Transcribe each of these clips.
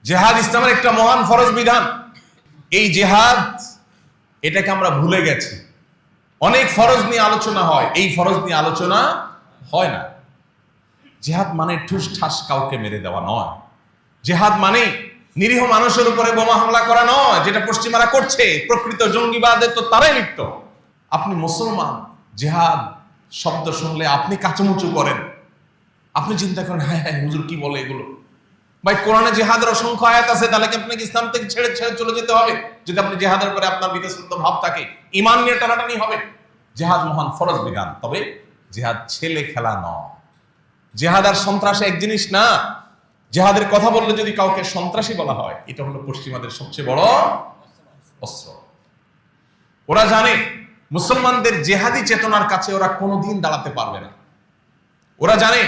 জিহাদ ইসলামের একটা মহান ফরজ বিধান। এই জিহাদ এটাকে আমরা ভুলে গেছি। অনেক ফরজ নিয়ে আলোচনা হয়, এই ফরজ নিয়ে আলোচনা হয় না। জিহাদ মানে ঠুস ঠাস কাউকে মেরে দেওয়া নয়। জিহাদ মানে নিরীহ মানুষের উপরে বোমা হামলা করা নয়, যেটা পশ্চিমারা করছে। প্রকৃত জঙ্গিবাদে তো তারাই লিপ্ত। আপনি মুসলমান, জিহাদ শব্দ শুনলে আপনি কাচুমুচু করেন, আপনি চিন্তা করেন হ্যাঁ হ্যাঁ হুজুর কি বলে এগুলো। ভাই, কোরআনে জিহাদের অসংখ্য আয়াত আছে, তাহলে কি আপনাকে ইসলাম থেকে ছেড়ে ছেড়ে চলে যেতে হবে? যদি আপনি জিহাদের পরে আপনার বিতশ্রদ্ধ ভাব থাকে, ঈমান নিয়ে টানাটানি হবে। জিহাদ মহান ফরজ বিধান, তবে জিহাদ ছেলে খেলা নয়। জিহাদ আর সন্ত্রাস এক জিনিস না। জিহাদের কথা বললে যদি কাউকে সন্ত্রাসী বলা হয়, এটা হলো পশ্চিমাদের সবচেয়ে বড় অস্ত্র। ওরা জানে মুসলমানদের জেহাদি চেতনার কাছে ওরা কোনোদিন দাঁড়াতে পারবে না। ওরা জানে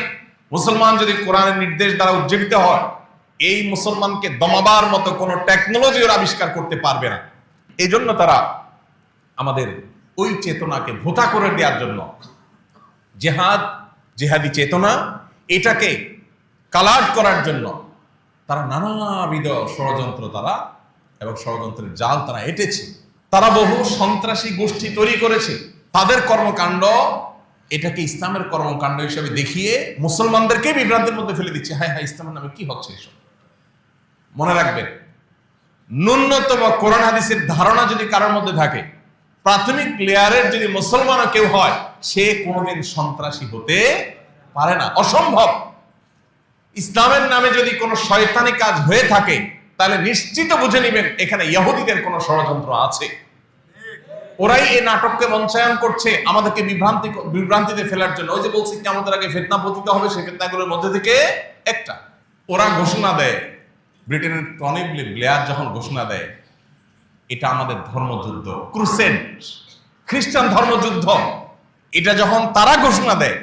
মুসলমান যদি কোরআনের নির্দেশ দ্বারা উজ্জীবিত হয়, এই মুসলমানকে দমাবার মতো কোনো টেকনোলজি ওরা আবিষ্কার করতে পারবে না। এই জন্য তারা আমাদের ওই চেতনাকে ভোঁতা করে দেওয়ার জন্য জিহাদ, জিহাদি চেতনা, এটাকে কালাট করার জন্য তারা নানাবিধ ষড়যন্ত্র এবং ষড়যন্ত্রের জাল তারা এঁটেছে। তারা বহু সন্ত্রাসী গোষ্ঠী তৈরি করেছে। তাদের কর্মকাণ্ড এটাকে ইসলামের কর্মকাণ্ড হিসেবে দেখিয়ে মুসলমানদেরকে বিভ্রান্তির মধ্যে ফেলে দিচ্ছে। হ্যাঁ হ্যাঁ, ইসলামের নামে কি হচ্ছে এসব? মনে রাখবেন, ন্যূনতম কোরআন হাদিসের ধারণা যদি কারোর মধ্যে থাকে, প্রাথমিক লেয়ারের যদি মুসলমানও কেউ হয়, সে কোনোদিন সন্ত্রাসী হতে পারে না, অসম্ভব। ইসলামের নামে যদি কোনো শয়তানি কাজ হয়ে থাকে, তাহলে নিশ্চিত বুঝে নেবেন এখানে ইহুদিদের কোনো ষড়যন্ত্র আছে। ওরাই এই নাটককে মঞ্চায়ন করছে আমাদেরকে বিভ্রান্তিতে ফেলার জন্য। ওই যে বলছি কিয়ামতের আগে ফিতনা পতিত হবে, সেই ফিতনাগুলোর মধ্যে থেকে একটা। ওরা ঘোষণা দেয়, ব্রিটেনের টনি ব্লেয়ার যখন ঘোষণা দেয় এটা আমাদের ধর্মযুদ্ধ, ক্রুসেড, খ্রিস্টান ধর্মযুদ্ধ, এটা যখন তারা ঘোষণা দেয়,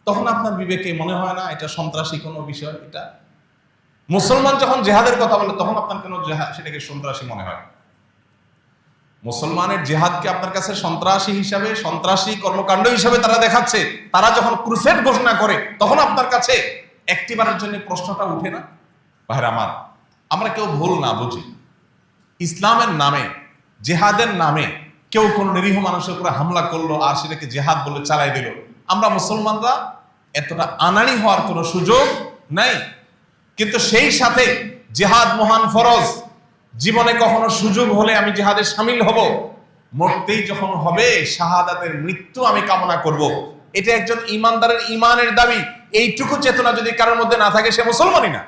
তখন আপনার বিবেকে মনে হয় না এটা সন্ত্রাসী কোনো বিষয়? এটা মুসলমান যখন জেহাদের কথা বলে, তখন আপনার কেন সেটাকে সন্ত্রাসী মনে হয়? মুসলমানের জেহাদকে আপনার কাছে সন্ত্রাসী হিসাবে, সন্ত্রাসী কর্মকাণ্ড হিসাবে তারা দেখাচ্ছে। তারা যখন ক্রুসেড ঘোষণা করে, তখন আপনার কাছে একটিবারের জন্য প্রশ্নটা উঠে না? ভাইরা আমার, আমরা কেউ ভুল না বুঝি। ইসলামের নামে, জেহাদের নামে কেউ কোন নিরীহ মানুষের উপরে হামলা করলো আর সেটাকে জেহাদ বলে চালাই দিল, আমরা মুসলমানরা এতটা আনাড়ি হওয়ার কোনো সুযোগ নাই। কিন্তু সেই সাথে জেহাদ মহান ফরজ। জীবনে কখনো সুযোগ হলে আমি জিহাদে শামিল হব, মরতেই যখন হবে শাহাদাতের মৃত্যু আমি কামনা করব। এটা একজন ইমানদারের ইমানের দাবি। এইটুকু চেতনা যদি কারোর মধ্যে না থাকে, সে মুসলমানই না।